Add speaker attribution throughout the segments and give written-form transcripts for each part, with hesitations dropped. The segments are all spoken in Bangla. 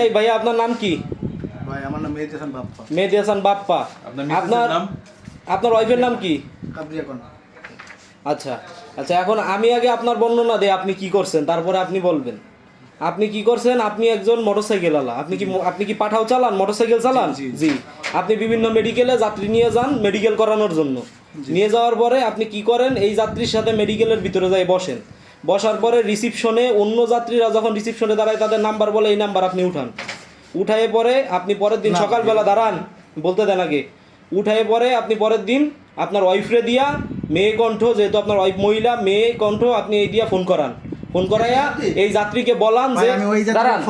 Speaker 1: এই ভাইয়া আপনার নাম কি?
Speaker 2: ভাই আমার নাম মেহেদী হাসান বাপ্পা।
Speaker 1: মেহেদী হাসান বাপ্পা। আপনার ওয়াইফের নাম কি?
Speaker 2: কাবরিয়া কোন।
Speaker 1: আচ্ছা আচ্ছা, এখন আমি আগে আপনার বর্ণনা দেই আপনি কি করছেন, তারপরে আপনি বলবেন আপনি কি করছেন। আপনি একজন মোটরসাইকেল আলা, আপনি কি পাঠাও চালান, মোটরসাইকেল চালান? জি। আপনি বিভিন্ন মেডিকেলে যাত্রী নিয়ে যান মেডিকেল করানোর জন্য। নিয়ে যাওয়ার পরে আপনি কি করেন, এই যাত্রীর সাথে মেডিকেলের ভিতরে যাই বসেন। বসার পরে রিসিপশনে অন্য যাত্রীরা যখন রিসিপশনে দাঁড়ায় তাদের নাম্বার বলে, এই নাম্বার আপনি উঠান। উঠায়ে পরে আপনি পরের দিন সকালবেলা দাঁড়ান, বলতে দেন আগে। উঠায়ে পরে আপনি পরের দিন আপনার ওয়াইফরে দিয়া মেয়ে কণ্ঠ, যেহেতু আপনার ওয়াইফ মহিলা, মেয়ে কণ্ঠ আপনি এই দিয়া ফোন করান। ফোন করাইয়া এই যাত্রীকে বলান যে দাঁড়ান,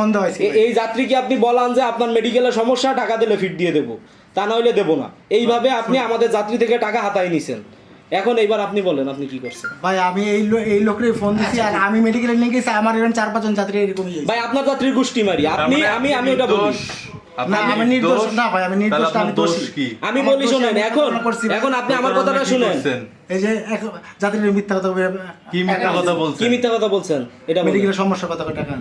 Speaker 1: এই যাত্রীকে আপনি বলান যে আপনার মেডিকেলের সমস্যা, টাকা দিলে ফিট দিয়ে দেবো, তা না হইলে দেবো না। এইভাবে আপনি আমাদের যাত্রী থেকে টাকা হাতায় নিছেন। এখন এইবার আপনি বলেন আপনি কি করছেন।
Speaker 2: ভাই আমি এই লোকের ফোন দিছি, আর আমি মেডিকেলে নিয়ে গেছি, আমার এখানে 4-5 জন যাত্রী এরকমই।
Speaker 1: ভাই আপনার যাত্রীর গোষ্ঠী মারি আপনি, আমি ওটা বলি
Speaker 2: না, আমি নির্দোষ না ভাই, আমি নির্দোষ না, আমি দোষী।
Speaker 1: আমি বলি শুনেন, এখন আপনি আমার কথাটা শুনেন।
Speaker 2: এই যে যাত্রীর মিথ্যা কথা
Speaker 3: কি মিথ্যা কথা বলছেন?
Speaker 1: কি মিথ্যা কথা বলছেন? এটা
Speaker 2: মেডিকেলের সমস্যা কথা টাকা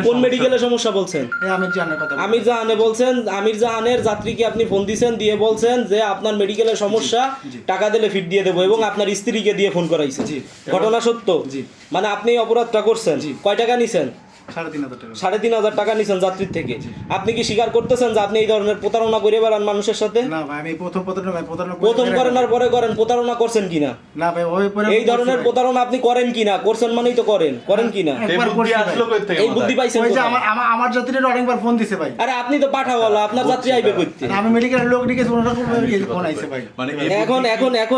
Speaker 1: কোন মেডিকেলের সমস্যা বলছেন?
Speaker 2: এই আমির জাহানের কথা।
Speaker 1: আমির জাহানে বলছেন, আমির জাহানের যাত্রীকে আপনি ফোন দিয়েছেন, দিয়ে বলছেন যে আপনার মেডিকেলের সমস্যা, টাকা দিলে ফিট দিয়ে দেবো, এবং আপনার স্ত্রীকে দিয়ে ফোন করাইছেন। ঘটনা সত্য? মানে আপনি এই অপরাধটা করছেন। কয় টাকা নিছেন?
Speaker 2: 3,500
Speaker 1: টাকা নিছেন যাত্রীর থেকে। আপনি কি স্বীকার করতেছেন যে আপনি এই ধরনের প্রতারণা করে বেড়ান মানুষের সাথে?
Speaker 2: না ভাই, আমি প্রথম
Speaker 1: করেন আর পরে করেন, প্রতারণা করছেন কিনা?
Speaker 2: না ভাই,
Speaker 1: এই ধরনের প্রতারণা আপনি করেন কিনা? করছেন মানেই তো করেন কিনা? এই বুদ্ধি পাইছেন কোথায়?
Speaker 2: আমার যাত্রীরা অনেকবার ফোন দিছে ভাই।
Speaker 1: আরে আপনি তো পাঠাওয়ালা, আপনার যাত্রী আইবে কইতে।
Speaker 2: আমি মেডিকেলের লোক নিয়ে গেছি, ওনারা ফোন আইছে ভাই।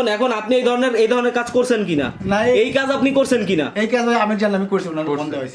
Speaker 1: এখন আপনি এই ধরনের কাজ করছেন কিনা? এই কাজ আপনি করছেন কিনা?
Speaker 2: এই কাজ ভাই আমি জানলাম, আমি করছি, ওনারা ফোন দেওয়া হয়েছে।